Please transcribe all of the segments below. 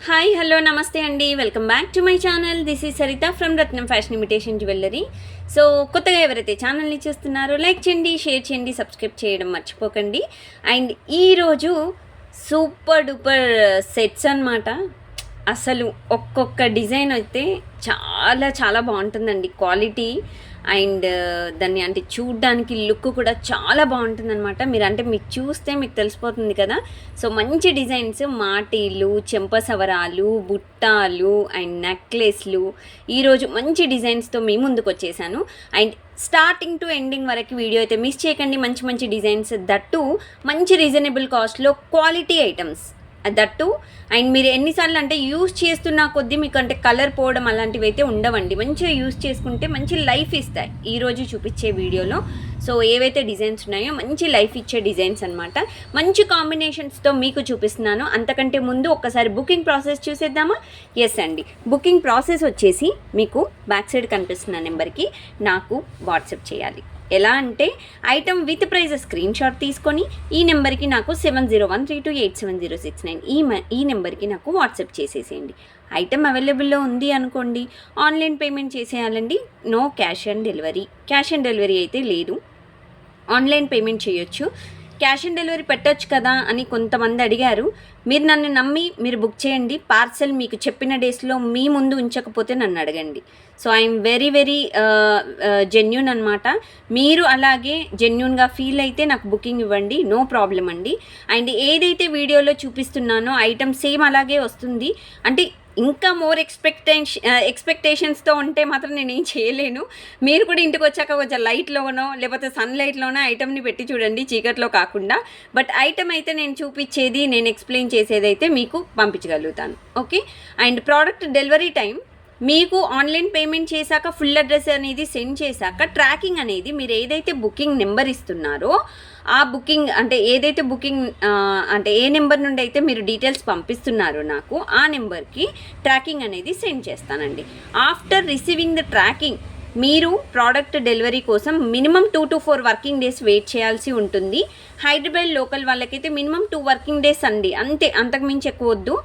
Hi hello నమస్తే అండి, welcome back to my channel. This is Saritha from Ratnam fashion imitation jewellery. So కొత్తగా ఎవరైతే ఛానల్ని చూస్తున్నారో లైక్ చేయండి, షేర్ చేయండి, సబ్స్క్రైబ్ చేయడం మర్చిపోకండి. అండ్ ఈరోజు సూపర్ డూపర్ సెట్స్ అన్నమాట. అసలు ఒక్కొక్క డిజైన్ అయితే చాలా చాలా బాగుంటుందండి. క్వాలిటీ అండ్ దాన్ని అంటే చూడ్డానికి లుక్ కూడా చాలా బాగుంటుందన్నమాట. మీకు చూస్తే మీకు తెలిసిపోతుంది కదా. సో మంచి డిజైన్స్, మాటీలు, చెంపసవరాలు, బుట్టాలు అండ్ నెక్లెస్లు ఈరోజు మంచి డిజైన్స్తో మీ ముందుకు వచ్చేసాను. అండ్ స్టార్టింగ్ టు ఎండింగ్ వరకు వీడియో అయితే మిస్ చేయకండి. మంచి మంచి డిజైన్స్, దట్టు మంచి రీజనబుల్ కాస్ట్లో క్వాలిటీ ఐటమ్స్ దట్టు. అండ్ మీరు ఎన్నిసార్లు అంటే యూస్ చేస్తున్న కొద్దీ మీకు అంటే కలర్ పోవడం అలాంటివి అయితే ఉండవండి. మంచిగా యూస్ చేసుకుంటే మంచి లైఫ్ ఇస్తాయి ఈరోజు చూపించే వీడియోలో. సో ఏవైతే డిజైన్స్ ఉన్నాయో మంచి లైఫ్ ఇచ్చే డిజైన్స్ అనమాట. మంచి కాంబినేషన్స్తో మీకు చూపిస్తున్నాను. అంతకంటే ముందు ఒక్కసారి బుకింగ్ ప్రాసెస్ చూసేద్దామా? ఎస్ అండి, బుకింగ్ ప్రాసెస్ వచ్చేసి మీకు బ్యాక్ సైడ్ కనిపిస్తున్న నెంబర్కి నాకు వాట్సాప్ చేయాలి. ఎలా అంటే item with price screenshot తీసుకొని ఈ నెంబర్కి నాకు 7013287069 ఈ నెంబర్కి నాకు వాట్సాప్ చేసేసేయండి. ఐటమ్ అవైలబుల్లో ఉంది అనుకోండి, ఆన్లైన్ పేమెంట్ చేసేయాలండి. No cash on delivery. Cash on delivery అయితే లేదు, ఆన్లైన్ పేమెంట్ చేయొచ్చు. క్యాష్ ఆన్ డెలివరీ పెట్టొచ్చు కదా అని కొంతమంది అడిగారు. మీరు నన్ను నమ్మి మీరు బుక్ చేయండి. పార్సల్ మీకు చెప్పిన డేస్లో మీ ముందు ఉంచకపోతే నన్ను అడగండి. So I'm very very genuine అనమాట. మీరు అలాగే జెన్యూన్గా ఫీల్ అయితే నాకు బుకింగ్ ఇవ్వండి, నో ప్రాబ్లం అండి. అండ్ ఏదైతే వీడియోలో చూపిస్తున్నానో ఐటమ్ సేమ్ అలాగే వస్తుంది. అంటే ఇంకా మోర్ ఎక్స్పెక్టేషన్స్తో ఉంటే మాత్రం నేను ఏం చేయలేను. మీరు కూడా ఇంటికి వచ్చాక కొంచెం లైట్లోనో లేకపోతే సన్లైట్లోనో ఐటమ్ని పెట్టి చూడండి, చీకట్లో కాకుండా. బట్ ఐటమ్ అయితే నేను చూపించేది, నేను ఎక్స్ప్లెయిన్ చేసేదైతే మీకు పంపించగలుగుతాను. Okay. And product delivery time మీకు ఆన్లైన్ పేమెంట్ చేశాక ఫుల్ అడ్రస్ అనేది సెండ్ చేశాక ట్రాకింగ్ అనేది మీరు ఏదైతే బుకింగ్ నెంబర్ ఇస్తున్నారో ఆ బుకింగ్ అంటే ఏదైతే బుకింగ్ అంటే ఏ నెంబర్ నుండి అయితే మీరు డీటెయిల్స్ పంపిస్తున్నారో నాకు ఆ నెంబర్కి ట్రాకింగ్ అనేది సెండ్ చేస్తానండి. ఆఫ్టర్ రిసీవింగ్ ద ట్రాకింగ్ మీరు ప్రోడక్ట్ డెలివరీ కోసం minimum 2 to 4 working days wait చేయాల్సి ఉంటుంది. హైదరాబాద్ లోకల్ వాళ్ళకైతే మినిమం 2 వర్కింగ్ డేస్ అండి, అంతే, అంతకు మించి ఎక్కువ వద్దు.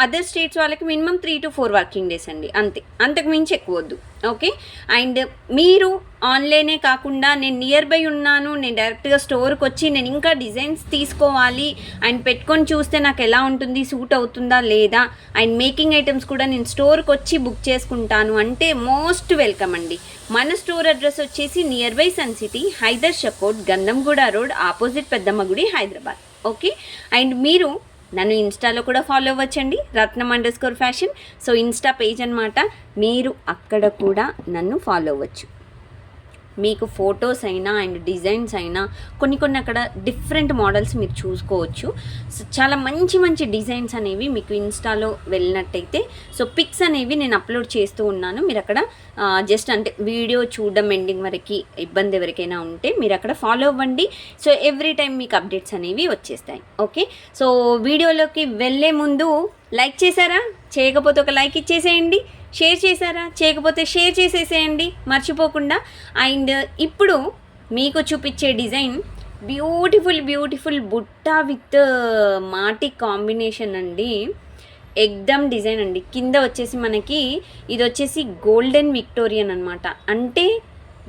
అదర్ స్టేట్స్ వాళ్ళకి మినిమం 3 to 4 వర్కింగ్ డేస్ అండి, అంతే, అంతకు మించి ఎక్కువ వద్దు. ఓకే. అండ్ మీరు ఆన్లైనే కాకుండా నేను నియర్ బై ఉన్నాను, నేను డైరెక్ట్గా స్టోర్కి వచ్చి నేను ఇంకా డిజైన్స్ తీసుకోవాలి అండ్ పెట్టుకొని చూస్తే నాకు ఎలా ఉంటుంది, సూట్ అవుతుందా లేదా, అండ్ మేకింగ్ ఐటమ్స్ కూడా నేను స్టోర్కి వచ్చి బుక్ చేసుకుంటాను అంటే మోస్ట్ వెల్కమ్ అండి. మన స్టోర్ అడ్రస్ వచ్చేసి nearby Sun City, Hydershakote, Gandhamguda road, opposite Peddamma గుడి, హైదరాబాద్. ఓకే. అండ్ మీరు నన్ను ఇన్స్టాలో కూడా ఫాలో అవ్వచ్చండి, రత్నం_ఫ్యాషన్. సో ఇన్స్టా పేజ్ అనమాట, మీరు అక్కడ కూడా నన్ను ఫాలో అవ్వచ్చు. మీకు ఫొటోస్ అయినా అండ్ డిజైన్స్ అయినా కొన్ని అక్కడ డిఫరెంట్ మోడల్స్ మీరు చూసుకోవచ్చు. సో చాలా మంచి మంచి డిజైన్స్ అనేవి మీకు ఇన్స్టాలో వెళ్ళినట్టయితే సో పిక్స్ అనేవి నేను అప్లోడ్ చేస్తూ ఉన్నాను. మీరు అక్కడ జస్ట్ అంటే వీడియో చూడడం ఎండింగ్ వరకు ఇబ్బంది ఎవరికైనా ఉంటే మీరు అక్కడ ఫాలో అవ్వండి. సో ఎవ్రీ టైం మీకు అప్డేట్స్ అనేవి వచ్చేస్తాయి. ఓకే. సో వీడియోలోకి వెళ్ళే ముందు లైక్ చేశారా? చేయకపోతే ఒక లైక్ ఇచ్చేసేయండి. షేర్ చేశారా? చేయకపోతే షేర్ చేసేసేయండి మర్చిపోకుండా. అండ్ ఇప్పుడు మీకు చూపించే డిజైన్ బ్యూటిఫుల్ బుట్ట విత్ మాటి కాంబినేషన్ అండి. ఎగ్దమ్ డిజైన్ అండి. కింద వచ్చేసి మనకి ఇది వచ్చేసి గోల్డెన్ విక్టోరియన్ అనమాట. అంటే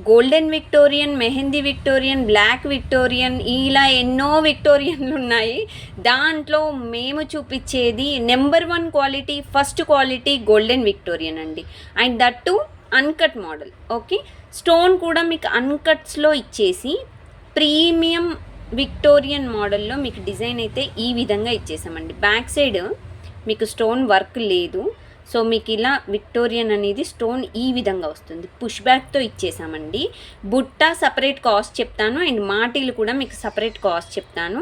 golden victorian, mehndi victorian, black victorian, ఇలా ఎన్నో విక్టోరియన్లు ఉన్నాయి. దాంట్లో మేము చూపించేది number 1 quality, first quality golden victorian అండి. And that uncut model. Okay. Stone కూడా మీకు అన్కట్స్లో ఇచ్చేసి ప్రీమియం విక్టోరియన్ మోడల్లో మీకు డిజైన్ అయితే ఈ విధంగా ఇచ్చేసామండి. బ్యాక్ సైడ్ మీకు స్టోన్ వర్క్ లేదు. సో మీకు ఇలా విక్టోరియన్ అనేది స్టోన్ ఈ విధంగా వస్తుంది. పుష్ బ్యాక్తో ఇచ్చేసామండి. బుట్ట సపరేట్ కాస్ట్ చెప్తాను అండ్ మాటీలు కూడా మీకు సపరేట్ కాస్ట్ చెప్తాను.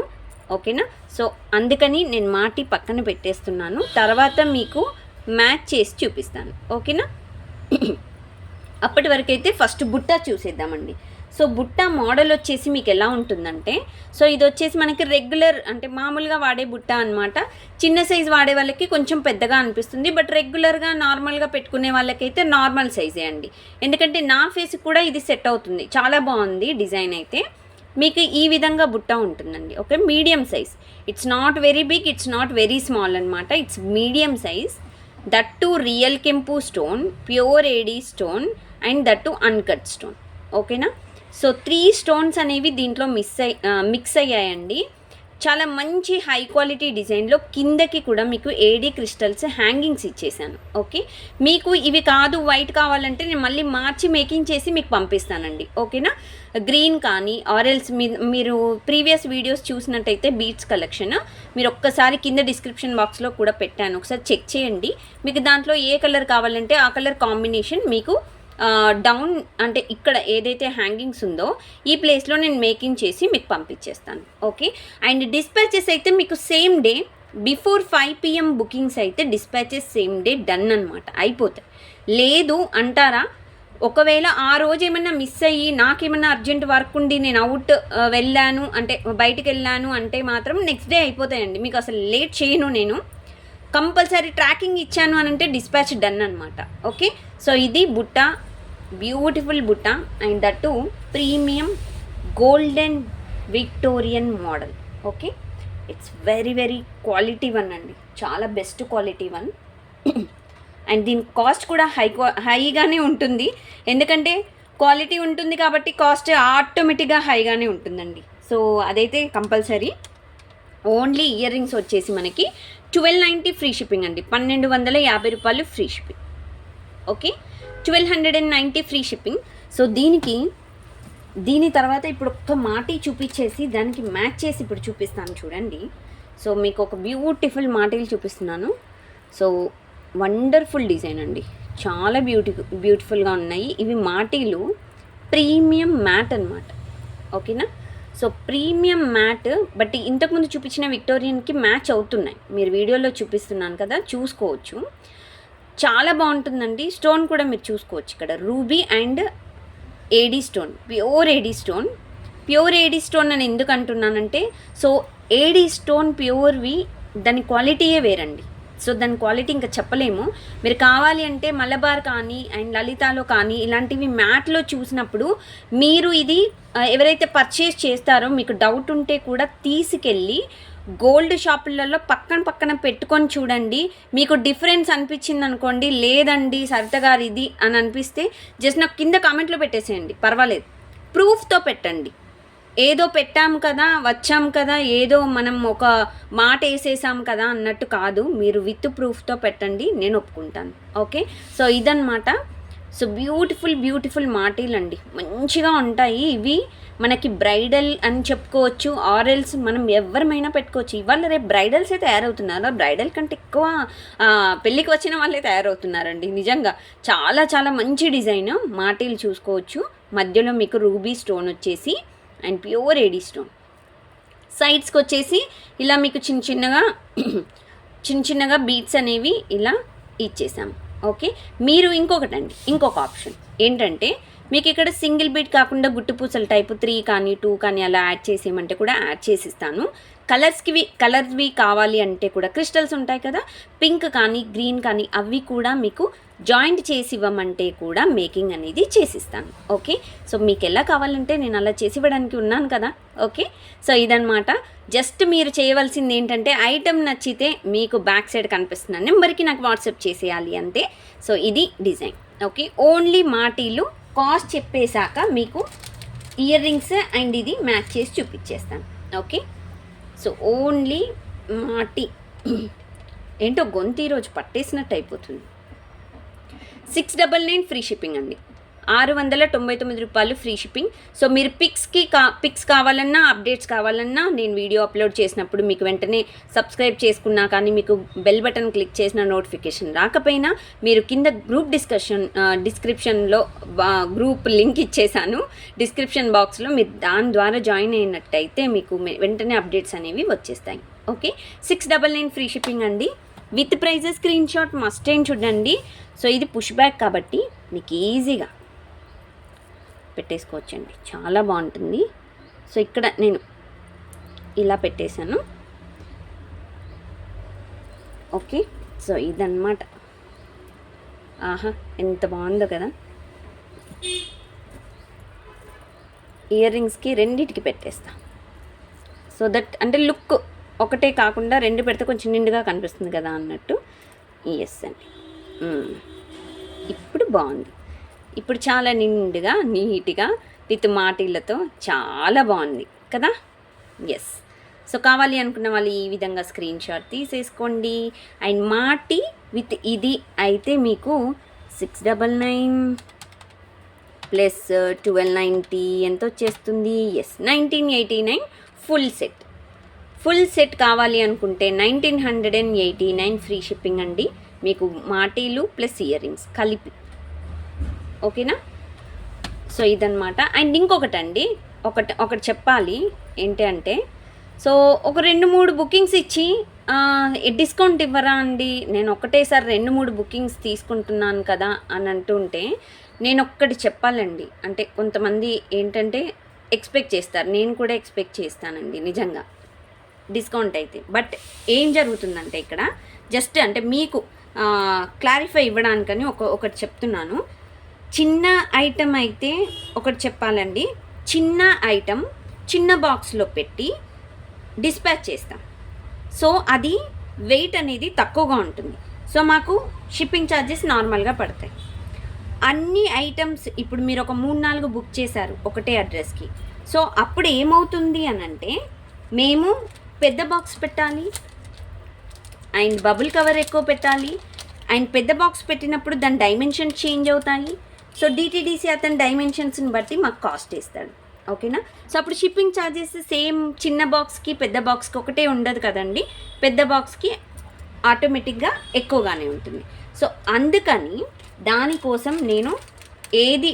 ఓకేనా. సో అందుకని నేను మాటి పక్కన పెట్టేస్తున్నాను, తర్వాత మీకు మ్యాచ్ చేసి చూపిస్తాను. ఓకేనా. అప్పటి వరకైతే ఫస్ట్ బుట్ట చూసేద్దామండి. సో బుట్ట మోడల్ వచ్చేసి మీకు ఎలా ఉంటుందంటే, సో ఇది వచ్చేసి మనకి రెగ్యులర్ అంటే మామూలుగా వాడే బుట్ట అనమాట. చిన్న సైజ్ వాడే వాళ్ళకి కొంచెం పెద్దగా అనిపిస్తుంది, బట్ రెగ్యులర్గా నార్మల్గా పెట్టుకునే వాళ్ళకైతే నార్మల్ సైజే అండి. ఎందుకంటే నా ఫేస్కి కూడా ఇది సెట్ అవుతుంది. చాలా బాగుంది డిజైన్ అయితే. మీకు ఈ విధంగా బుట్ట ఉంటుందండి. Okay, medium size, it's not very big, it's not very small అనమాట, it's medium size. That too real కెంపు stone, pure AD stone and that too uncut stone. ఓకేనా. సో 3 స్టోన్స్ అనేవి దీంట్లో మిక్స్ అయ్యాయండి. చాలా మంచి హై క్వాలిటీ డిజైన్లో కిందకి కూడా మీకు ఏడీ క్రిస్టల్స్ హ్యాంగింగ్స్ ఇచ్చేసాను. ఓకే, మీకు ఇవి కాదు వైట్ కావాలంటే నేను మళ్ళీ మార్చి మేకింగ్ చేసి మీకు పంపిస్తానండి. ఓకేనా. గ్రీన్ కానీ ఆరెల్స్ మీరు ప్రీవియస్ వీడియోస్ చూసినట్టయితే బీట్స్ కలెక్షన్ మీరు ఒక్కసారి కింద డిస్క్రిప్షన్ బాక్స్లో కూడా పెట్టాను, ఒకసారి చెక్ చేయండి. మీకు దాంట్లో ఏ కలర్ కావాలంటే ఆ కలర్ కాంబినేషన్ మీకు డౌన్ అంటే ఇక్కడ ఏదైతే హ్యాంగింగ్స్ ఉందో ఈ ప్లేస్లో నేను మేకింగ్ చేసి మీకు పంపించేస్తాను. ఓకే, అండ్ డిస్పాచెస్ అయితే మీకు same day before 5 PM bookings అయితే డిస్పాచెస్ సేమ్ డే డన్ అనమాట, అయిపోతాయి. లేదు అంటారా, ఒకవేళ ఆ రోజు ఏమన్నా మిస్ అయ్యి నాకేమన్నా అర్జెంట్ వర్క్ ఉండి నేను అవుట్ వెళ్ళాను అంటే బయటికి వెళ్ళాను అంటే మాత్రం నెక్స్ట్ డే అయిపోతాయండి. మీకు అసలు లేట్ చేయను, నేను కంపల్సరీ ట్రాకింగ్ ఇచ్చాను అని అంటే డిస్పాచ్ డన్ అనమాట. ఓకే, సో ఇది బుట్ట, బ్యూటిఫుల్ బుట్ట and that premium golden Victorian model. Okay, it's very very quality one అండి, చాలా బెస్ట్ క్వాలిటీ వన్. అండ్ దీని కాస్ట్ కూడా హైగానే ఉంటుంది, ఎందుకంటే క్వాలిటీ ఉంటుంది కాబట్టి కాస్ట్ ఆటోమేటిక్గా హైగానే ఉంటుందండి. సో అదైతే కంపల్సరీ. ఓన్లీ ఇయర్ రింగ్స్ వచ్చేసి మనకి 1290 ఫ్రీ షిప్పింగ్ అండి, 1250 రూపాయలు free shipping. Okay, 1290 free shipping. So దీని తర్వాత ఇప్పుడు ఒక్క మాటీ చూపించేసి దానికి మ్యాచ్ చేసి ఇప్పుడు చూపిస్తాను చూడండి. సో మీకు ఒక బ్యూటిఫుల్ మాటీలు చూపిస్తున్నాను. సో వండర్ఫుల్ డిజైన్ అండి, చాలా బ్యూటిఫుల్గా ఉన్నాయి. ఇవి మాటీలు ప్రీమియం మ్యాట్ అనమాట. ఓకేనా. సో ప్రీమియం మ్యాట్, బట్ ఇంతకుముందు చూపించిన విక్టోరియన్కి మ్యాచ్ అవుతున్నాయి, మీరు వీడియోలో చూపిస్తున్నాను కదా చూసుకోవచ్చు. చాలా బాగుంటుందండి. స్టోన్ కూడా మీరు చూసుకోవచ్చు, ఇక్కడ ruby and AD stone, pure AD stone. Pure AD stone అని ఎందుకు అంటున్నానంటే, సో ఏడీ స్టోన్ ప్యూర్వి దాని క్వాలిటీయే వేరండి. సో దాని క్వాలిటీ ఇంకా చెప్పలేము. మీరు కావాలి అంటే మలబార్ కానీ అండ్ లలితాలో కానీ ఇలాంటివి మ్యాట్లో చూసినప్పుడు మీరు ఇది ఎవరైతే పర్చేస్ చేస్తారో మీకు డౌట్ ఉంటే కూడా తీసుకెళ్ళి గోల్డ్ షాపులలో పక్కన పెట్టుకొని చూడండి. మీకు డిఫరెన్స్ అనిపించింది అనుకోండి, లేదండి సరిత గారు ఇది అని అనిపిస్తే జస్ట్ నాకు కింద కామెంట్లో పెట్టేసేయండి, పర్వాలేదు. ప్రూఫ్తో పెట్టండి, ఏదో పెట్టాము కదా వచ్చాము కదా ఏదో మనం ఒక మాట వేసేసాం కదా అన్నట్టు కాదు, మీరు విత్ ప్రూఫ్తో పెట్టండి, నేను ఒప్పుకుంటాను. ఓకే, సో ఇదన్నమాట. సో బ్యూటిఫుల్ మాటీలు అండి, మంచిగా ఉంటాయి. ఇవి మనకి బ్రైడల్ అని చెప్పుకోవచ్చు, ఆరెల్స్ మనం ఎవరిమైనా పెట్టుకోవచ్చు. ఇవాళ రేపు బ్రైడల్సే తయారవుతున్నారు, బ్రైడల్ కంటే ఎక్కువ పెళ్ళికి వచ్చిన వాళ్ళే తయారవుతున్నారండి. నిజంగా చాలా మంచి డిజైన్ మాటీలు చూసుకోవచ్చు. మధ్యలో మీకు రూబీ స్టోన్ వచ్చేసి అండ్ ప్యూర్ ఏడీ స్టోన్. సైడ్స్కి వచ్చేసి ఇలా మీకు చిన్న చిన్నగా బీట్స్ అనేవి ఇలా ఇచ్చేసాము. ఓకే, మీరు ఇంకొక ఆప్షన్ ఏంటంటే మీకు ఇక్కడ సింగిల్ బీట్ కాకుండా గుట్టు పూసల టైపు 3 కానీ 2 కానీ అలా యాడ్ చేసేయమంటే కూడా యాడ్ చేసిస్తాను. కలర్స్వి కావాలి అంటే కూడా క్రిస్టల్స్ ఉంటాయి కదా, పింక్ కానీ గ్రీన్ కానీ అవి కూడా మీకు జాయింట్ చేసి ఇవ్వమంటే కూడా మేకింగ్ అనేది చేసిస్తాను. ఓకే, సో మీకు ఎలా కావాలంటే నేను అలా చేసి ఇవ్వడానికి ఉన్నాను కదా. ఓకే, సో ఇదన్నమాట. జస్ట్ మీరు చేయవలసింది ఏంటంటే ఐటెం నచ్చితే మీకు బ్యాక్ సైడ్ కనిపిస్తున్న నెంబర్కి నాకు వాట్సాప్ చేసేయాలి అంతే. సో ఇది డిజైన్. ఓకే, ఓన్లీ మాటీలు కాస్ట్ చెప్పేశాక మీకు ఇయర్ రింగ్స్ అండ్ ఇది మ్యాచ్ చేసి చూపించేస్తాను. ఓకే, సో ఓన్లీ మాటీ ఏంటో గొంతు ఈరోజు పట్టేసినట్టు అయిపోతుంది. 699 ఫ్రీ షిప్పింగ్ అండి, 699 రూపాయలు ఫ్రీ షిప్పింగ్. సో మీరు పిక్స్ కావాలన్నా అప్డేట్స్ కావాలన్నా నేను వీడియో అప్లోడ్ చేసినప్పుడు మీకు వెంటనే సబ్స్క్రైబ్ చేసుకున్నా కానీ మీకు బెల్ బటన్ క్లిక్ చేసిన నోటిఫికేషన్ రాకపోయినా మీరు కింద డిస్క్రిప్షన్లో గ్రూప్ లింక్ ఇచ్చేసాను డిస్క్రిప్షన్ బాక్స్లో, మీరు దాని ద్వారా జాయిన్ అయినట్టయితే మీకు వెంటనే అప్డేట్స్ అనేవి వచ్చేస్తాయి. ఓకే, 699 ఫ్రీ షిప్పింగ్ అండి. With prices screenshot must ఏం చూడండి. సో ఇది పుష్ బ్యాక్ కాబట్టి మీకు ఈజీగా పెట్టేసుకోవచ్చండి, చాలా బాగుంటుంది. సో ఇక్కడ నేను ఇలా పెట్టేశాను. ఓకే, సో ఇదన్నమాట. ఆహా ఎంత బాగుందో కదా. ఇయర్ రింగ్స్కి రెండిటికి పెట్టేస్తా. సో దట్ అంటే లుక్ ఒకటే కాకుండా రెండు పెడితే కొంచెం నిండుగా కనిపిస్తుంది కదా అన్నట్టు. ఎస్ అండి. ఇప్పుడు బాగుంది. ఇప్పుడు చాలా నిండుగా నీట్గా విత్ మాటిళ్ళతో చాలా బాగుంది కదా. ఎస్. సో కావాలి అనుకున్న వాళ్ళు ఈ విధంగా స్క్రీన్ షాట్ తీసేసుకోండి. అండ్ మాటి విత్ ఇది అయితే మీకు 699 ప్లస్ 1290 ఎంత వచ్చేస్తుంది? ఎస్, 1989 ఫుల్ సెట్ కావాలి అనుకుంటే 1989 ఫ్రీ షిప్పింగ్ అండి మీకు, మాటీలు ప్లస్ ఇయర్ రింగ్స్ కలిపి. ఓకేనా? సో ఇదన్నమాట. అండ్ ఇంకొకటండి, ఒకటి చెప్పాలి ఏంటి అంటే, సో ఒక 2-3 బుకింగ్స్ ఇచ్చి డిస్కౌంట్ ఇవ్వరా అండి, నేను ఒకటేసారి 2-3 బుకింగ్స్ తీసుకుంటున్నాను కదా అని అంటుంటే, నేను ఒక్కటి చెప్పాలండి. అంటే కొంతమంది ఏంటంటే ఎక్స్పెక్ట్ చేస్తారు, నేను కూడా ఎక్స్పెక్ట్ చేస్తానండి నిజంగా డిస్కౌంట్ అయితే. బట్ ఏం జరుగుతుందంటే ఇక్కడ జస్ట్ అంటే మీకు క్లారిఫై ఇవ్వడానికని ఒకటి చెప్తున్నాను. చిన్న ఐటమ్ అయితే ఒకటి చెప్పాలండి, చిన్న ఐటమ్ చిన్న బాక్స్లో పెట్టి డిస్పాచ్ చేస్తాం. సో అది వెయిట్ అనేది తక్కువగా ఉంటుంది. సో మాకు షిప్పింగ్ ఛార్జెస్ నార్మల్గా పడతాయి. అన్ని ఐటమ్స్ ఇప్పుడు మీరు ఒక 3-4 బుక్ చేశారు ఒకటే అడ్రస్కి. సో అప్పుడు ఏమవుతుంది అని అంటే, మేము పెద్ద బాక్స్ పెట్టాలి అండ్ బబుల్ కవర్ ఎక్కువ పెట్టాలి. అండ్ పెద్ద బాక్స్ పెట్టినప్పుడు దాని డైమెన్షన్స్ చేంజ్ అవుతాయి. సో డిటీడీసీ అతని డైమెన్షన్స్ని బట్టి మాకు కాస్ట్ ఇస్తాడు. ఓకేనా? సో అప్పుడు షిప్పింగ్ ఛార్జెస్ సేమ్ చిన్న బాక్స్కి పెద్ద బాక్స్కి ఒకటే ఉండదు కదండి, పెద్ద బాక్స్కి ఆటోమేటిక్గా ఎక్కువగానే ఉంటుంది. సో అందుకని దానికోసం నేను ఏది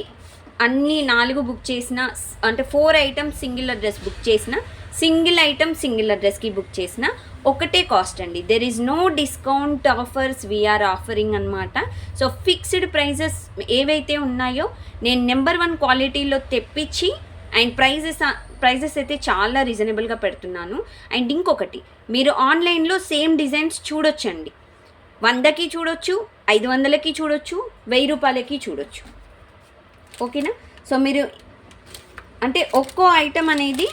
అన్ని 4 బుక్ చేసిన, అంటే 4 ఐటమ్స్ సింగిల్ అడ్రస్ బుక్ చేసిన, సింగిల్ ఐటమ్ సింగిల్ అడ్రస్కి బుక్ చేసిన ఒకటే కాస్ట్ అండి. There is no discount offers we're offering అనమాట. సో ఫిక్స్డ్ ప్రైజెస్ ఏవైతే ఉన్నాయో నేను నెంబర్ 1 క్వాలిటీలో తెప్పించి అండ్ ప్రైజెస్ అయితే చాలా రీజనబుల్గా పెడుతున్నాను. అండ్ ఇంకొకటి, మీరు ఆన్లైన్లో సేమ్ డిజైన్స్ చూడొచ్చండి. 100కి చూడొచ్చు, 500కి చూడొచ్చు, 1000 రూపాయలకి చూడొచ్చు. ఓకేనా? సో మీరు అంటే ఒక్కో ఐటమ్ అనేది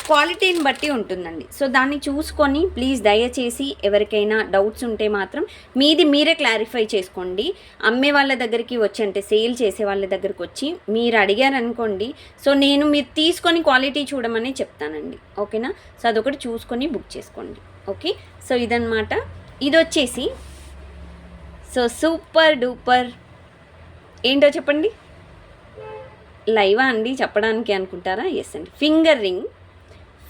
క్వాలిటీని బట్టి ఉంటుందండి. సో దాన్ని చూసుకొని ప్లీజ్ దయచేసి ఎవరికైనా డౌట్స్ ఉంటే మాత్రం మీది మీరే క్లారిఫై చేసుకోండి. అమ్మే వాళ్ళ దగ్గరికి వచ్చి, అంటే సేల్ చేసే వాళ్ళ దగ్గరికి వచ్చి మీరు అడిగారనుకోండి, సో నేను మీరు తీసుకొని క్వాలిటీ చూడమని చెప్తానండి. ఓకేనా? సో అదొకటి చూసుకొని బుక్ చేసుకోండి. ఓకే? సో ఇదన్నమాట. ఇది వచ్చేసి సో సూపర్ డూపర్ ఏంటో చెప్పండి. లైవా అండి చెప్పడానికి అనుకుంటారా? ఎస్ అండి.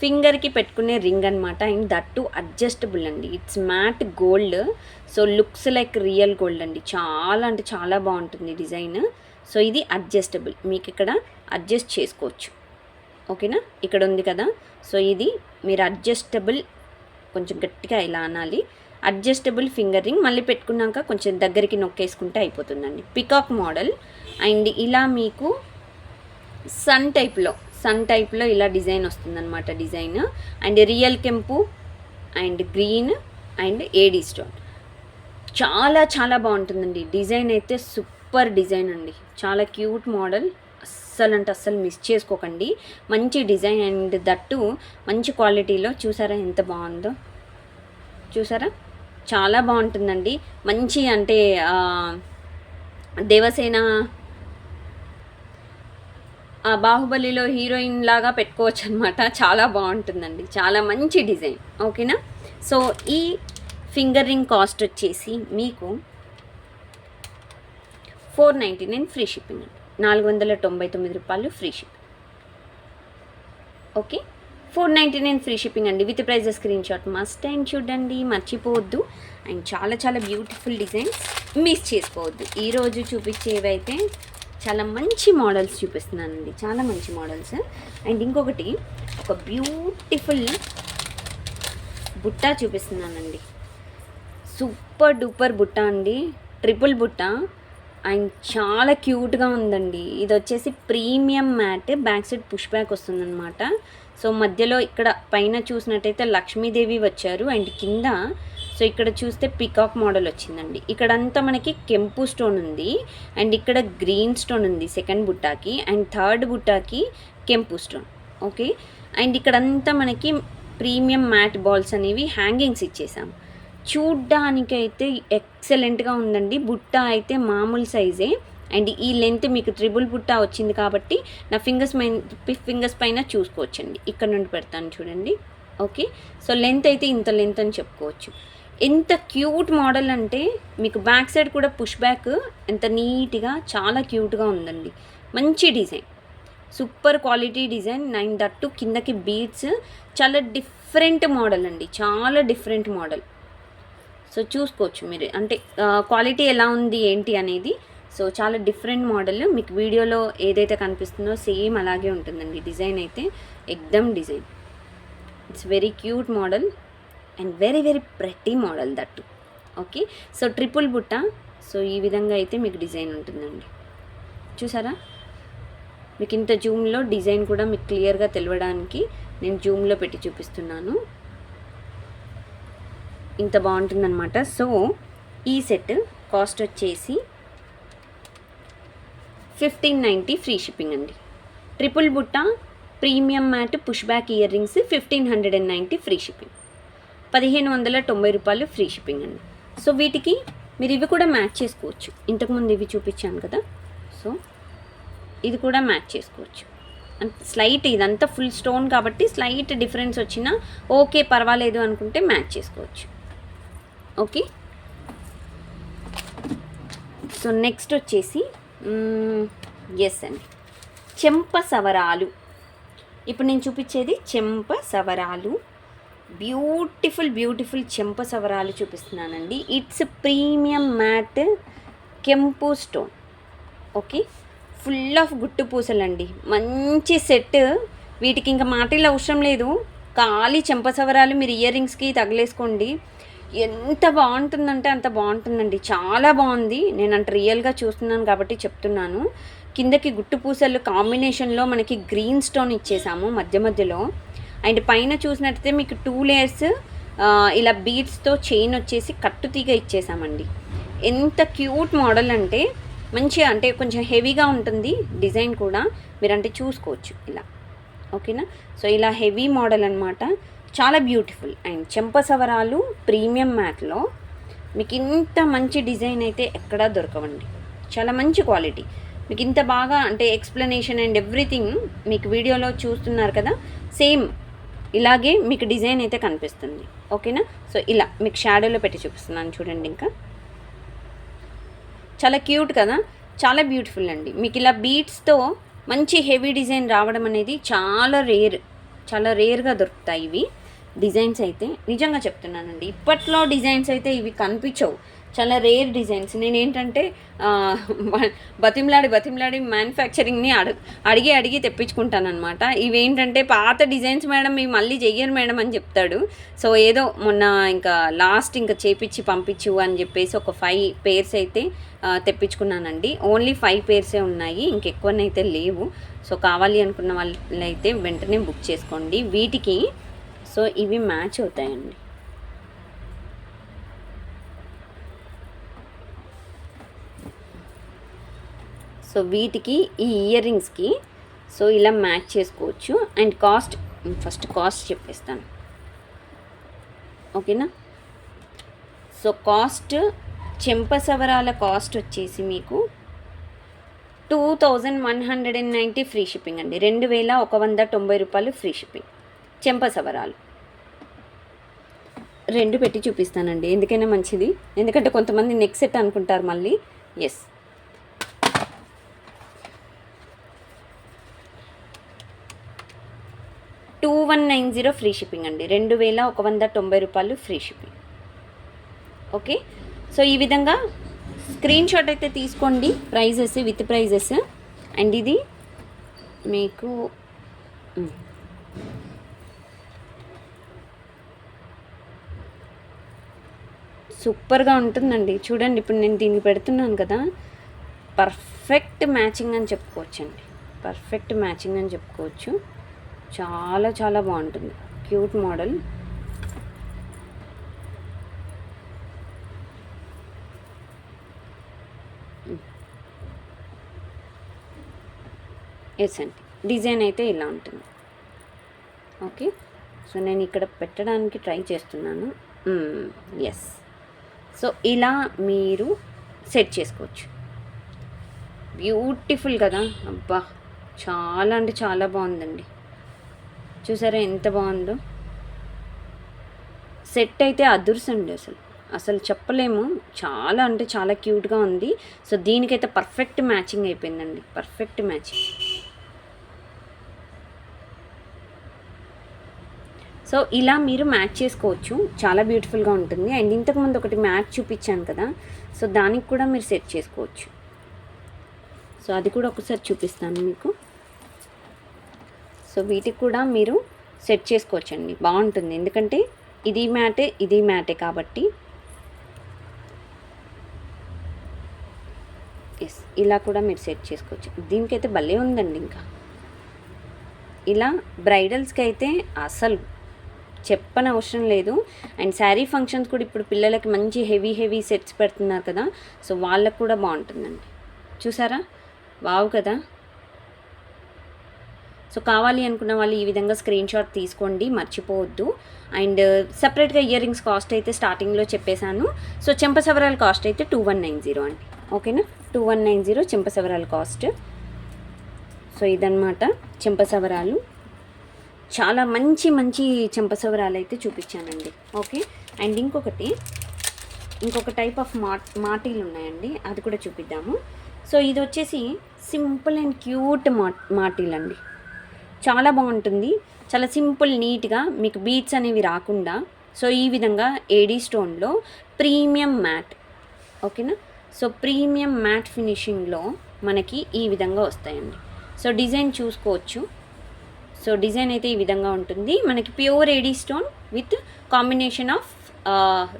ఫింగర్కి పెట్టుకునే రింగ్ అనమాట. అండ్ దట్టు అడ్జస్టబుల్ అండి. It's matte gold, so looks like real gold అండి. చాలా అంటే చాలా బాగుంటుంది డిజైన్. సో ఇది అడ్జస్టబుల్, మీకు ఇక్కడ అడ్జస్ట్ చేసుకోవచ్చు. ఓకేనా? ఇక్కడ ఉంది కదా, సో ఇది మీరు అడ్జస్టబుల్, కొంచెం గట్టిగా ఇలా అనాలి, అడ్జస్టబుల్ ఫింగర్ రింగ్. మళ్ళీ పెట్టుకున్నాక కొంచెం దగ్గరికి నొక్కేసుకుంటే అయిపోతుందండి. Peacock model. అండ్ ఇలా మీకు సన్ టైప్లో ఇలా డిజైన్ వస్తుందన్నమాట. డిజైన్ అండ్ రియల్ కెంపు and green and AD stone. చాలా చాలా బాగుంటుందండి డిజైన్ అయితే. సూపర్ డిజైన్ అండి, చాలా క్యూట్ మోడల్. అస్సలు మిస్ చేసుకోకండి. మంచి డిజైన్ అండ్ దట్టు మంచి క్వాలిటీలో. చూసారా ఎంత బాగుందో? చూసారా? చాలా బాగుంటుందండి. మంచి అంటే దేవసేన బాహుబలిలో హీరోయిన్ లాగా పెట్టుకోవచ్చు అనమాట. చాలా బాగుంటుందండి, చాలా మంచి డిజైన్. ఓకేనా? సో ఈ ఫింగర్ రింగ్ కాస్ట్ వచ్చేసి మీకు 499 ఫ్రీ షిప్పింగ్ అండి. 499 రూపాయలు free shipping. Okay, 499 free shipping అండి. With price screenshot must and చూడండి, మర్చిపోవద్దు. అండ్ చాలా చాలా బ్యూటిఫుల్ డిజైన్స్ మిస్ చేసుకోవద్దు. ఈరోజు చూపించేవైతే చాలా మంచి మోడల్స్ చూపిస్తున్నానండి, చాలా మంచి మోడల్స్. అండ్ ఇంకొకటి ఒక బ్యూటిఫుల్ బుట్ట చూపిస్తున్నానండి. సూపర్ డూపర్ బుట్ట అండి, ట్రిపుల్ బుట్ట. అండ్ చాలా క్యూట్గా ఉందండి. ఇది వచ్చేసి premium matte, back side push back వస్తుందన్నమాట. సో మధ్యలో ఇక్కడ పైన చూసినట్టయితే లక్ష్మీదేవి వచ్చారు. అండ్ కింద సో ఇక్కడ చూస్తే పికాక్ మోడల్ వచ్చిందండి. ఇక్కడంతా మనకి కెంపు స్టోన్ ఉంది. అండ్ ఇక్కడ గ్రీన్ స్టోన్ ఉంది సెకండ్ బుట్టాకి. అండ్ థర్డ్ బుట్టాకి కెంపు స్టోన్. ఓకే. అండ్ ఇక్కడంతా మనకి ప్రీమియం మ్యాట్ బాల్స్ అనేవి హ్యాంగింగ్స్ ఇచ్చేసాము. చూడ్డానికైతే ఎక్సలెంట్గా ఉందండి. బుట్ట అయితే మామూలు సైజే. అండ్ ఈ లెంత్ మీకు ట్రిపుల్ బుట్ట వచ్చింది కాబట్టి నా ఫింగర్స్ పైన చూసుకోవచ్చండి. ఇక్కడ నుండి పెడతాను చూడండి. ఓకే. సో లెంత్ అయితే ఇంత లెంత్ అని చెప్పుకోవచ్చు. ఎంత క్యూట్ మోడల్ అంటే మీకు బ్యాక్ సైడ్ కూడా పుష్ బ్యాక్ ఎంత నీట్గా చాలా క్యూట్గా ఉందండి. మంచి design, super quality design. And that కిందకి బీడ్స్ చాలా డిఫరెంట్ మోడల్ అండి, చాలా డిఫరెంట్ మోడల్. సో చూసుకోవచ్చు మీరు, అంటే క్వాలిటీ ఎలా ఉంది ఏంటి అనేది. సో చాలా డిఫరెంట్ మోడల్. మీకు వీడియోలో ఏదైతే కనిపిస్తుందో సేమ్ అలాగే ఉంటుందండి. డిజైన్ అయితే ఎక్దమ్ design. It's very cute model and very very pretty model that. Okay. So triple బుట్ట. సో ఈ విధంగా అయితే మీకు డిజైన్ ఉంటుందండి. చూసారా, మీకు ఇంత జూమ్లో డిజైన్ కూడా మీకు క్లియర్గా తెలియడానికి నేను జూమ్లో పెట్టి చూపిస్తున్నాను. ఇంత బాగుంటుందన్నమాట. సో ఈ సెట్ కాస్ట్ వచ్చేసి 1590 ఫ్రీ షిప్పింగ్ అండి. ట్రిపుల్ బుట్ట premium matte push back ear rings 1590 free shipping. 1590 రూపాయలు ఫ్రీ షిప్పింగ్ అండి. సో వీటికి మీరు ఇవి కూడా మ్యాచ్ చేసుకోవచ్చు. ఇంతకుముందు ఇవి చూపించాను కదా, సో ఇది కూడా మ్యాచ్ చేసుకోవచ్చు. స్లైట్ ఇదంతా ఫుల్ స్టోన్ కాబట్టి స్లైట్ డిఫరెన్స్ వచ్చినా ఓకే పర్వాలేదు అనుకుంటే మ్యాచ్ చేసుకోవచ్చు. ఓకే. సో నెక్స్ట్ వచ్చేసి ఎస్ అండి, చెంప సవరాలు. ఇప్పుడు నేను చూపించేది చెంప సవరాలు. బ్యూటిఫుల్ బ్యూటిఫుల్ చెంప సవరాలు చూపిస్తున్నానండి. ఇట్స్ ప్రీమియం మ్యాట్ కెంపు స్టోన్. ఓకే. ఫుల్ ఆఫ్ గుట్టు పూసలండి. మంచి సెట్. వీటికి ఇంకా మాటలు అవసరం లేదు. ఖాళీ చెంప సవరాలు మీరు ఇయర్ రింగ్స్కి తగిలేసుకోండి. ఎంత బాగుంటుందంటే అంత బాగుంటుందండి. చాలా బాగుంది. నేను అంటే రియల్గా చూస్తున్నాను కాబట్టి చెప్తున్నాను. కిందకి గుట్టు పూసలు కాంబినేషన్లో మనకి గ్రీన్ స్టోన్ ఇచ్చేసాము మధ్య మధ్యలో. అండ్ పైన చూసినట్టయితే మీకు 2 లేయర్స్ ఇలా బీడ్స్తో చైన్ వచ్చేసి కట్టుతీగ ఇచ్చేసామండి. ఎంత క్యూట్ మోడల్ అంటే మంచిగా, అంటే కొంచెం హెవీగా ఉంటుంది డిజైన్ కూడా. మీరంటే చూసుకోవచ్చు ఇలా. ఓకేనా. సో ఇలా హెవీ మోడల్ అనమాట. చాలా బ్యూటిఫుల్. అండ్ చెంప సవరాలు ప్రీమియం మ్యాట్లో మీకు ఇంత మంచి డిజైన్ అయితే ఎక్కడా దొరకవండి. చాలా మంచి క్వాలిటీ. మీకు ఇంత బాగా అంటే ఎక్స్ప్లెనేషన్ అండ్ ఎవ్రీథింగ్ మీకు వీడియోలో చూస్తున్నారు కదా, సేమ్ ఇలాగే మీకు డిజైన్ అయితే కనిపిస్తుంది. ఓకేనా. సో ఇలా మీకు షాడోలో పెట్టి చూపిస్తున్నాను చూడండి. ఇంకా చాలా క్యూట్ కదా, చాలా బ్యూటిఫుల్ అండి. మీకు ఇలా బీట్స్తో మంచి హెవీ డిజైన్ రావడం అనేది చాలా రేర్గా దొరుకుతాయి ఇవి డిజైన్స్ అయితే. నిజంగా చెప్తున్నానండి, ఇప్పట్లో డిజైన్స్ అయితే ఇవి కనిపించవు. చాలా రేర్ డిజైన్స్. నేనేంటంటే బతిమలాడి మ్యానుఫ్యాక్చరింగ్ని అడిగి తెప్పించుకుంటాను అనమాట. ఇవేంటంటే పాత డిజైన్స్ మేడం ఇవి మళ్ళీ చెయ్యరు మేడం అని చెప్తాడు. సో ఏదో మొన్న ఇంకా లాస్ట్ ఇంకా చేపించి పంపించు అని చెప్పేసి ఒక 5 పేర్స్ అయితే తెప్పించుకున్నానండి. ఓన్లీ 5 పేర్సే ఉన్నాయి, ఇంకెక్కువనైతే లేవు. సో కావాలి అనుకున్న వాళ్ళైతే వెంటనే బుక్ చేసుకోండి వీటికి. సో ఇవి మ్యాచ్ అవుతాయండి. సో వీటికి ఈ ఇయర్ రింగ్స్కి సో ఇలా మ్యాచ్ చేసుకోవచ్చు. అండ్ ఫస్ట్ కాస్ట్ చెప్పేస్తాను. ఓకేనా. సో కాస్ట్ చెంప సవరాల కాస్ట్ వచ్చేసి మీకు 2190 ఫ్రీ షిప్పింగ్ అండి. 2190 రూపాయలు ఫ్రీ షిప్పింగ్. చెంప సవరాలు 2 పెట్టి చూపిస్తానండి, ఎందుకైనా మంచిది. ఎందుకంటే కొంతమంది నెక్ సెట్ అనుకుంటారు మళ్ళీ. ఎస్, 2190 ఫ్రీ షిప్పింగ్ అండి. 2190 రూపాయలు ఫ్రీ షిప్పింగ్. ఓకే. సో ఈ విధంగా స్క్రీన్ షాట్ అయితే తీసుకోండి, ప్రైజెస్ విత్ ప్రైజెస్. అండ్ ఇది మీకు సూపర్గా ఉంటుందండి. చూడండి, ఇప్పుడు నేను దీనికి పెడుతున్నాను కదా, పర్ఫెక్ట్ మ్యాచింగ్ అని చెప్పుకోవచ్చండి. పర్ఫెక్ట్ మ్యాచింగ్ అని చెప్పుకోవచ్చు. చాలా చాలా బాగుంటుంది. Cute model. ఎస్ అండి. డిజైన్ అయితే ఇలా ఉంటుంది. ఓకే, సో నేను ఇక్కడ పెట్టడానికి ట్రై చేస్తున్నాను. ఎస్, సో ఇలా మీరు సెట్ చేసుకోవచ్చు. బ్యూటిఫుల్ కదా, అబ్బా చాలా అంటే చాలా బాగుందండి. చూసారా ఎంత బాగుందో. సెట్ అయితే అదుర్సండి, అసలు చెప్పలేము. చాలా అంటే చాలా క్యూట్గా ఉంది. సో దీనికైతే పర్ఫెక్ట్ మ్యాచింగ్ అయిపోయిందండి, పర్ఫెక్ట్ మ్యాచింగ్. సో ఇలా మీరు మ్యాచ్ చేసుకోవచ్చు, చాలా బ్యూటిఫుల్గా ఉంటుంది. అండ్ ఇంతకుముందు ఒకటి మ్యాచ్ చూపించాను కదా, సో దానికి కూడా మీరు సెట్ చేసుకోవచ్చు. సో అది కూడా ఒకసారి చూపిస్తాను మీకు. సో వీటికి కూడా మీరు సెట్ చేసుకోవచ్చండి, బాగుంటుంది. ఎందుకంటే ఇది మ్యాటే కాబట్టి. ఎస్, ఇలా కూడా మీరు సెట్ చేసుకోవచ్చు. దీనికైతే భలే ఉందండి. ఇంకా ఇలా బ్రైడల్స్కి అయితే అసలు చెప్పని అవసరం లేదు. అండ్ శారీ ఫంక్షన్స్ కూడా ఇప్పుడు పిల్లలకి మంచి హెవీ సెట్స్ పెడుతున్నారు కదా, సో వాళ్ళకు కూడా బాగుంటుందండి. చూసారా, వావ్ కదా. సో కావాలి అనుకున్న వాళ్ళు ఈ విధంగా స్క్రీన్ షాట్ తీసుకోండి, మర్చిపోవద్దు. అండ్ సపరేట్గా ఇయర్ రింగ్స్ కాస్ట్ అయితే స్టార్టింగ్లో చెప్పేశాను. సో చెంపసవరాల కాస్ట్ అయితే 2190 అండి. ఓకేనా, 2190 చెంపసవరాల కాస్ట్. సో ఇదన్నమాట చెంపసవరాలు. చాలా మంచి చెంపసవరాలు అయితే చూపించానండి. ఓకే, అండ్ ఇంకొక టైప్ ఆఫ్ మాటీలు ఉన్నాయండి, అది కూడా చూపిద్దాము. సో ఇది వచ్చేసి సింపుల్ అండ్ క్యూట్ మాటీలు అండి. చాలా బాగుంటుంది, చాలా సింపుల్ నీట్గా, మీకు బీట్స్ అనేవి రాకుండా. సో ఈ విధంగా ఏడీ స్టోన్లో ప్రీమియం మ్యాట్. ఓకేనా, సో ప్రీమియం మ్యాట్ ఫినిషింగ్లో మనకి ఈ విధంగా వస్తాయండి. సో డిజైన్ చూసుకోవచ్చు. సో డిజైన్ అయితే ఈ విధంగా ఉంటుంది. మనకి pure AD stone with combination of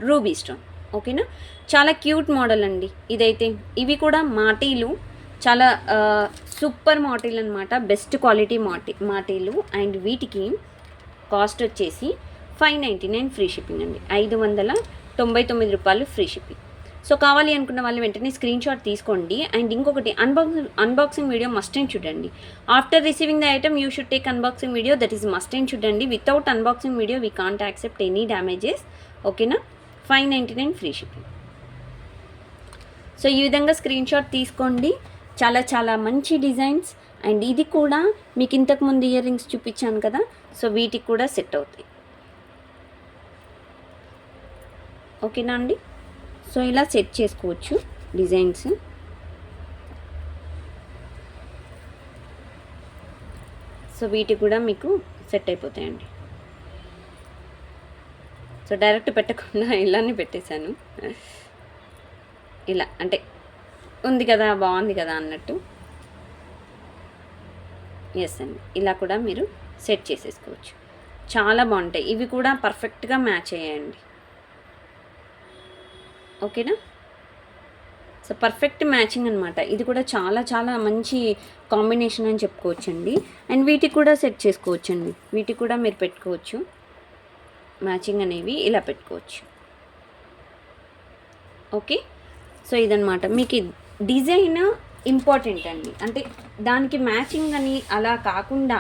ruby stone. ఓకేనా, చాలా క్యూట్ మోడల్ అండి ఇదైతే. ఇవి కూడా మాటీలు, చాలా సూపర్ మాటీలు అనమాట, బెస్ట్ క్వాలిటీ మాటీలు. అండ్ వీటికి కాస్ట్ వచ్చేసి 599 ఫ్రీ షిప్పింగ్ అండి, 599 రూపాయలు ఫ్రీ షిప్పింగ్. సో కావాలి అనుకున్న వాళ్ళు వెంటనే స్క్రీన్ షాట్ తీసుకోండి. అండ్ ఇంకొకటి, అన్బాక్సింగ్ వీడియో మస్ట్ అండ్ చూడండి. After receiving the item you should take unboxing video, that is must and చూడండి. Without unboxing video we can't accept any damages. ఓకేనా, 599 free shipping. So ఈ విధంగా screen shot తీసుకోండి. చాలా మంచి designs. And ఇది కూడా మీకు ఇంతకుముందు ఇయర్ రింగ్స్ చూపించాను కదా, సో వీటికి కూడా సెట్ అవుతాయి. ఓకేనా అండి, సో ఇలా సెట్ చేసుకోవచ్చు డిజైన్స్. సో వీటికి కూడా మీకు సెట్ అయిపోతాయండి. సో డైరెక్ట్ పెట్టకుండా ఇలానే పెట్టేశాను, ఇలా అంటే ఉంది కదా, బాగుంది కదా అన్నట్టు. ఎస్ అండి, ఇలా కూడా మీరు సెట్ చేసేసుకోవచ్చు, చాలా బాగుంటాయి. ఇవి కూడా పర్ఫెక్ట్గా మ్యాచ్ అయ్యాయండి. ఓకేనా, సో పర్ఫెక్ట్ మ్యాచింగ్ అనమాట. ఇది కూడా చాలా మంచి కాంబినేషన్ అని చెప్పుకోవచ్చండి. అండ్ వీటికి కూడా సెట్ చేసుకోవచ్చండి, వీటికి కూడా మీరు పెట్టుకోవచ్చు. మ్యాచింగ్ అనేవి ఇలా పెట్టుకోవచ్చు. ఓకే, సో ఇదనమాట. మీకు డిజైన్ ఇంపార్టెంట్ అండి, అంటే దానికి మ్యాచింగ్ అని అలా కాకుండా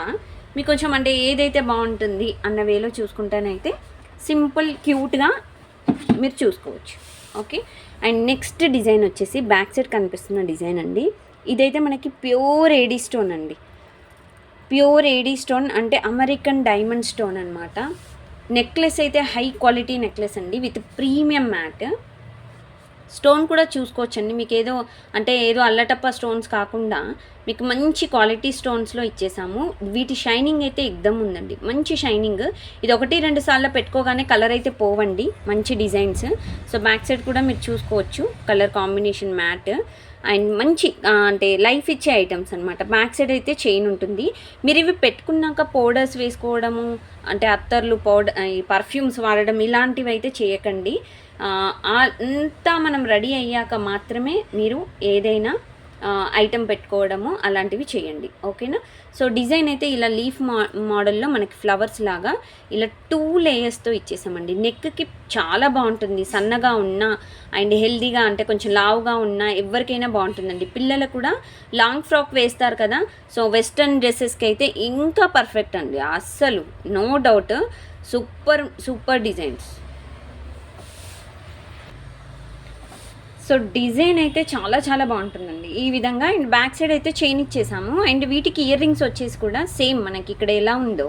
మీకు కొంచెం అంటే ఏదైతే బాగుంటుంది అన్న వేలో చూసుకుంటేనైతే సింపుల్ క్యూట్గా మీరు చూసుకోవచ్చు. ఓకే, అండ్ నెక్స్ట్ డిజైన్ వచ్చేసి బ్యాక్ సైడ్ కనిపిస్తున్న డిజైన్ అండి. ఇదైతే మనకి ప్యూర్ ఏడీ స్టోన్ అండి. ప్యూర్ ఏడీ స్టోన్ అంటే అమెరికన్ డైమండ్ స్టోన్ అనమాట. నెక్లెస్ అయితే హై క్వాలిటీ నెక్లెస్ అండి విత్ ప్రీమియం మ్యాట్. స్టోన్ కూడా చూసుకోవచ్చండి. మీకు ఏదో అల్లటప్ప స్టోన్స్ కాకుండా మీకు మంచి క్వాలిటీ స్టోన్స్లో ఇచ్చేసాము. వీటి షైనింగ్ అయితే ఎగ్దమ్ ఉందండి, మంచి షైనింగ్. ఇది 1-2 సార్లు పెట్టుకోగానే కలర్ అయితే పోవండి, మంచి డిజైన్స్. సో బ్యాక్ సైడ్ కూడా మీరు చూసుకోవచ్చు, కలర్ కాంబినేషన్ మ్యాట్ అండ్ మంచి అంటే లైఫ్ ఇచ్చే ఐటమ్స్ అనమాట. బ్యాక్ సైడ్ అయితే చైన్ ఉంటుంది. మీరు ఇవి పెట్టుకున్నాక పౌడర్స్ వేసుకోవడము, అంటే అత్తర్లు, పర్ఫ్యూమ్స్ వాడడం ఇలాంటివి అయితే చేయకండి. అంతా మనం రెడీ అయ్యాక మాత్రమే మీరు ఏదైనా ఐటెం పెట్టుకోవడము అలాంటివి చేయండి. ఓకేనా. సో డిజైన్ అయితే ఇలా లీఫ్ మోడల్లో మనకి ఫ్లవర్స్ లాగా ఇలా 2 లేయర్స్తో ఇచ్చేసామండి. నెక్కి చాలా బాగుంటుంది. సన్నగా ఉన్నా అండ్ హెల్దీగా అంటే కొంచెం లావుగా ఉన్నా ఎవరికైనా బాగుంటుందండి. పిల్లలు కూడా లాంగ్ ఫ్రాక్ వేస్తారు కదా, సో వెస్ట్రన్ డ్రెస్సెస్కి అయితే ఇంకా పర్ఫెక్ట్ అండి. అస్సలు no doubt. Super designs. So design అయితే చాలా బాగుంటుందండి ఈ విధంగా. అండ్ బ్యాక్ సైడ్ అయితే చైన్ ఇచ్చేసాము. అండ్ వీటికి ఇయర్ రింగ్స్ వచ్చేసి కూడా సేమ్ మనకి ఇక్కడ ఎలా ఉందో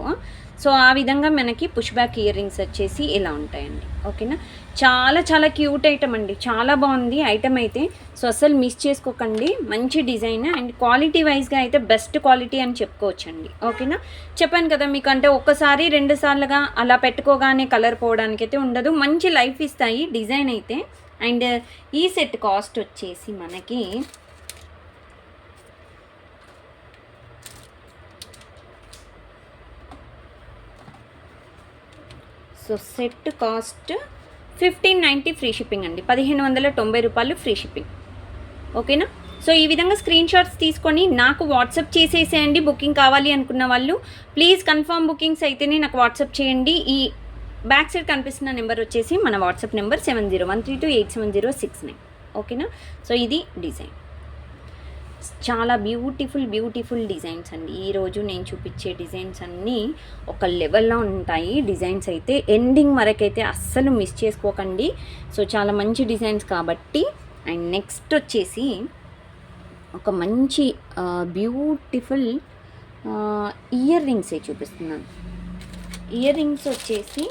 సో ఆ విధంగా మనకి పుష్ బ్యాక్ ఇయర్ రింగ్స్ వచ్చేసి ఇలా ఉంటాయండి. ఓకేనా. చాలా క్యూట్ ఐటమ్ అండి. చాలా బాగుంది ఐటమ్ అయితే. సో అస్సలు మిస్ చేసుకోకండి. మంచి డిజైన్ అండ్ క్వాలిటీ వైజ్గా అయితే బెస్ట్ క్వాలిటీ అని చెప్పుకోవచ్చండి. ఓకేనా. చెప్పాను కదా మీకు, అంటే ఒక్కసారి 2 సార్లుగా అలా పెట్టుకోగానే కలర్ పోవడానికి అయితే ఉండదు. మంచి లైఫ్ ఇస్తాయి డిజైన్ అయితే. అండ్ ఈ సెట్ కాస్ట్ వచ్చేసి మనకి so set cost 1590 free shipping అండి. 1590 రూపాయలు ఫ్రీ షిప్పింగ్. ఓకేనా. సో ఈ విధంగా స్క్రీన్ షాట్స్ తీసుకొని నాకు వాట్సాప్ చేసేసేయండి. బుకింగ్ కావాలి అనుకున్న వాళ్ళు ప్లీజ్ కన్ఫర్మ్ బుకింగ్స్ అయితేనే నాకు వాట్సాప్ చేయండి. ఈ బ్యాక్ సైడ్ కనిపిస్తున్న నెంబర్ వచ్చేసి మన వాట్సాప్ నెంబర్ 7013287069. ఓకేనా. సో ఇది డిజైన్. చాలా బ్యూటిఫుల్ డిజైన్స్ అండి. ఈరోజు నేను చూపించే డిజైన్స్ అన్నీ ఒక లెవెల్లో ఉంటాయి. డిజైన్స్ అయితే ఎండింగ్ వరకైతే అస్సలు మిస్ చేసుకోకండి. సో చాలా మంచి డిజైన్స్ కాబట్టి. అండ్ నెక్స్ట్ వచ్చేసి ఒక మంచి బ్యూటిఫుల్ ఇయర్ రింగ్సే చూపిస్తున్నాను. ఇయర్ రింగ్స్ వచ్చేసి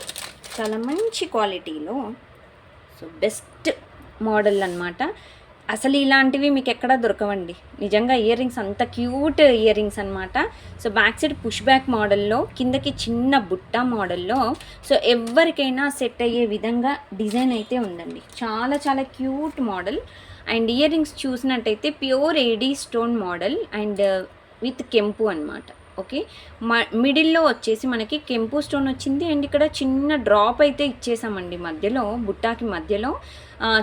చాలా మంచి క్వాలిటీలో సో బెస్ట్ మోడల్ అన్నమాట. అసలు ఇలాంటివి మీకు ఎక్కడా దొరకవండి నిజంగా. ఇయర్ రింగ్స్ అంత క్యూట్ ఇయర్ రింగ్స్ అనమాట. So back side push back మోడల్లో, కిందకి చిన్న బుట్ట మోడల్లో, సో ఎవరికైనా సెట్ అయ్యే విధంగా డిజైన్ అయితే ఉందండి. చాలా cute model. And ear rings చూసినట్టయితే pure AD stone model and with కెంపు అనమాట. ఓకే. మిడిల్లో వచ్చేసి మనకి కెంపు స్టోన్ వచ్చింది. అండ్ ఇక్కడ చిన్న డ్రాప్ అయితే ఇచ్చేసామండి మధ్యలో, బుట్టాకి మధ్యలో.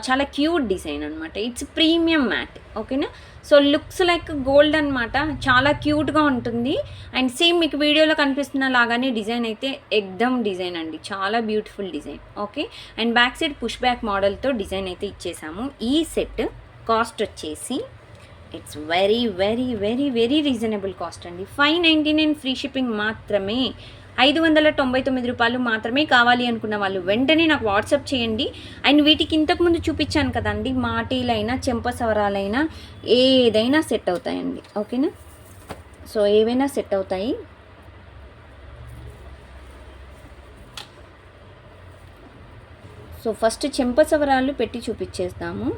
చాలా క్యూట్ డిజైన్ అనమాట. It's premium matte. ఓకేనా. సో లుక్స్ లైక్ గోల్డ్ అనమాట. చాలా క్యూట్గా ఉంటుంది. అండ్ సేమ్ మీకు వీడియోలో కనిపిస్తున్న లాగానే డిజైన్ అయితే ఎక్దమ్ డిజైన్ అండి. చాలా beautiful design. Okay. And back side push back మోడల్తో డిజైన్ అయితే ఇచ్చేసాము. ఈ సెట్ కాస్ట్ వచ్చేసి ఇట్స్ వెరీ రీజనబుల్ కాస్ట్ అండి. 599 ఫ్రీ షిప్పింగ్ మాత్రమే. 599 రూపాయలు మాత్రమే. కావాలి అనుకున్న వాళ్ళు వెంటనే నాకు వాట్సాప్ చేయండి. అండ్ వీటికి ఇంతకుముందు చూపించాను కదండి, మాటీలైనా చెంపసవరాలైనా ఏదైనా సెట్ అవుతాయండి. ఓకేనా. సో ఏవైనా సెట్ అవుతాయి. సో ఫస్ట్ చెంపసవరాలు పెట్టి చూపించేస్తాము.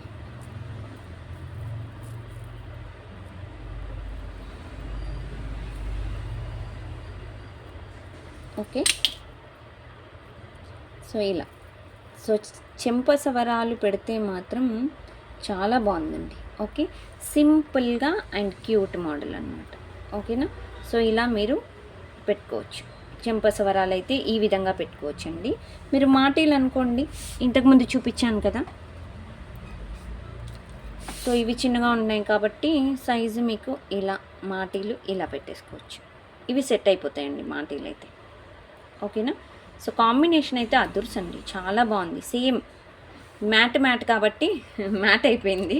ఓకే. సో ఇలా సో చెంపసవరాలు పెడితే మాత్రం చాలా బాగుందండి. ఓకే. సింపుల్గా అండ్ క్యూట్ మోడల్ అనమాట. ఓకేనా. సో ఇలా మీరు పెట్టుకోవచ్చు. చెంపసవరాలు అయితే ఈ విధంగా పెట్టుకోవచ్చండి. మీరు మాటీలు అనుకోండి, ఇంతకుముందు చూపించాను కదా. సో ఇవి చిన్నగా ఉన్నాయి కాబట్టి సైజు మీకు ఇలా మాటీలు ఇలా పెట్టేసుకోవచ్చు. ఇవి సెట్ అయిపోతాయండి మాటీలు అయితే. ఓకేనా. సో కాంబినేషన్ అయితే అదుర్సండి. చాలా బాగుంది. సేమ్ మ్యాట్ కాబట్టి మ్యాట్ అయిపోయింది.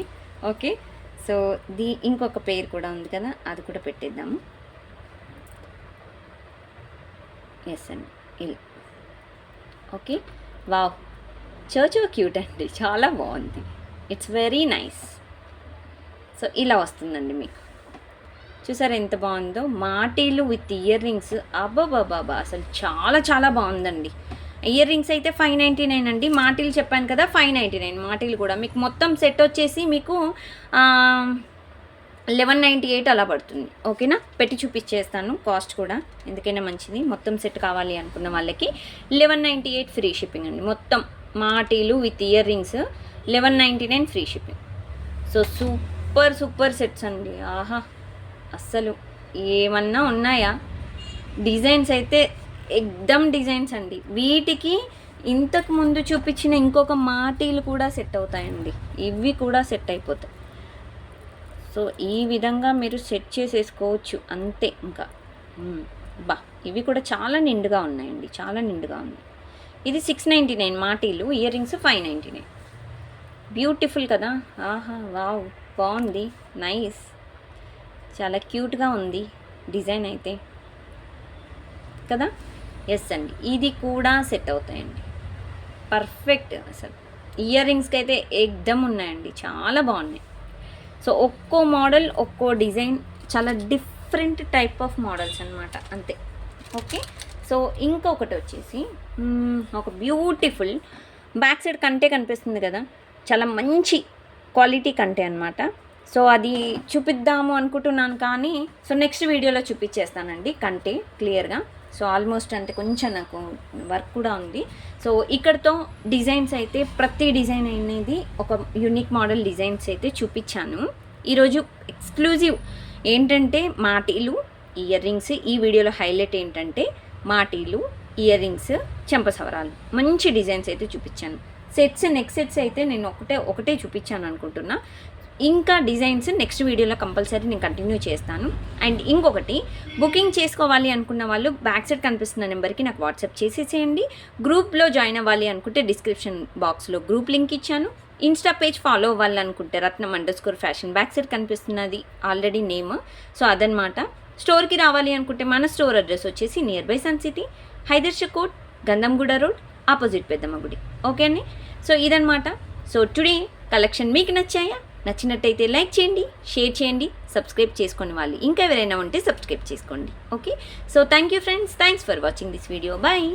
ఓకే. సో ఇంకొక పేరు కూడా ఉంది కదా, అది కూడా పెట్టేద్దాము. ఎస్ అండి ఇలా. ఓకే. వావ్, చో క్యూట్ అండి. చాలా బాగుంది. It's very nice. సో ఇలా వస్తుందండి మీకు. చూసారా ఎంత బాగుందో. మాటీలు విత్ ఇయర్ రింగ్స్. అబ్బాబాబా అసలు చాలా బాగుందండి. ఇయర్ రింగ్స్ అయితే 599 అండి. మాటీలు చెప్పాను కదా 599. మాటీలు కూడా మీకు మొత్తం సెట్ వచ్చేసి మీకు 1198 అలా పడుతుంది. ఓకేనా. పెట్టి చూపించేస్తాను కాస్ట్ కూడా, ఎందుకైనా మంచిది. మొత్తం సెట్ కావాలి అనుకున్న వాళ్ళకి 1198 ఫ్రీ షిప్పింగ్ అండి. మొత్తం మాటీలు with ear rings 1199 free shipping. So super sets అండి. ఆహా, అస్సలు ఏమన్నా ఉన్నాయా? డిజైన్స్ అయితే ఎక్దమ్ డిజైన్స్ అండి. వీటికి ఇంతకు ముందు చూపించిన ఇంకొక మాటీలు కూడా సెట్ అవుతాయండి. ఇవి కూడా సెట్ అయిపోతాయి. సో ఈ విధంగా మీరు సెట్ చేసేసుకోవచ్చు అంతే. ఇంకా బా ఇవి కూడా చాలా నిండుగా ఉన్నాయండి, చాలా నిండుగా ఉన్నాయి. ఇది 699 మాటీలు, ఇయర్ రింగ్స్ 599. బ్యూటిఫుల్ కదా, ఆహా వావ్, బాగుంది, నైస్, చాలా క్యూట్గా ఉంది డిజైన్ అయితే కదా. ఎస్ అండి, ఇది కూడా సెట్ అవుతాయండి, పర్ఫెక్ట్. అసలు ఇయర్ రింగ్స్కి అయితే ఎక్దమ్ ఉన్నాయండి, చాలా బాగున్నాయి. సో ఒక్కో మోడల్ ఒక్కో డిజైన్, చాలా డిఫరెంట్ టైప్ ఆఫ్ మోడల్స్ అనమాట, అంతే. ఓకే, సో ఇంకొకటి వచ్చేసి ఒక బ్యూటిఫుల్ బ్యాక్ సైడ్ కంటే కనిపిస్తుంది కదా, చాలా మంచి క్వాలిటీ కంటే అనమాట. సో అది చూపిద్దాము అనుకుంటున్నాను కానీ సో నెక్స్ట్ వీడియోలో చూపించేస్తానండి కంటే క్లియర్గా. సో ఆల్మోస్ట్ అంటే కొంచెం నాకు వర్క్ కూడా ఉంది. సో ఇక్కడతో డిజైన్స్ అయితే ప్రతి డిజైన్ అనేది ఒక యూనిక్ మోడల్ డిజైన్స్ అయితే చూపించాను. ఈరోజు ఎక్స్క్లూజివ్ ఏంటంటే మాటీలు, ఇయర్ రింగ్స్. ఈ వీడియోలో హైలైట్ ఏంటంటే మాటీలు, ఇయర్ రింగ్స్, చెంపసవరాలు, మంచి డిజైన్స్ అయితే చూపించాను. సెట్స్, నెక్ సెట్స్ అయితే నేను ఒకటే చూపించాను అనుకుంటున్నా. ఇంకా డిజైన్స్ నెక్స్ట్ వీడియోలో కంపల్సరీ నేను కంటిన్యూ చేస్తాను. అండ్ ఇంకొకటి, బుకింగ్ చేసుకోవాలి అనుకున్న వాళ్ళు బ్యాక్ సైడ్ కనిపిస్తున్న నెంబర్కి నాకు వాట్సాప్ చేసేసేయండి. గ్రూప్లో జాయిన్ అవ్వాలి అనుకుంటే డిస్క్రిప్షన్ బాక్స్లో గ్రూప్ లింక్ ఇచ్చాను. ఇన్స్టా పేజ్ ఫాలో అవ్వాలనుకుంటే Ratnam_fashion బ్యాక్ సైడ్ కనిపిస్తున్నది ఆల్రెడీ నేమ్. సో అదనమాట. స్టోర్కి రావాలి అనుకుంటే మన స్టోర్ అడ్రస్ వచ్చేసి nearby Sun City, Hydershakote, Gandhamguda road, opposite Peddamma గుడి. ఓకే అండి, సో ఇదనమాట. సో టుడే కలెక్షన్ మీకు నచ్చాయా? నచ్చినట్టయితే లైక్ చేయండి, షేర్ చేయండి, సబ్స్క్రైబ్ చేసుకునే వాళ్ళు ఇంకా ఎవరైనా ఉంటే సబ్స్క్రైబ్ చేసుకోండి. Okay, so thank you friends, thanks for watching this video. Bye.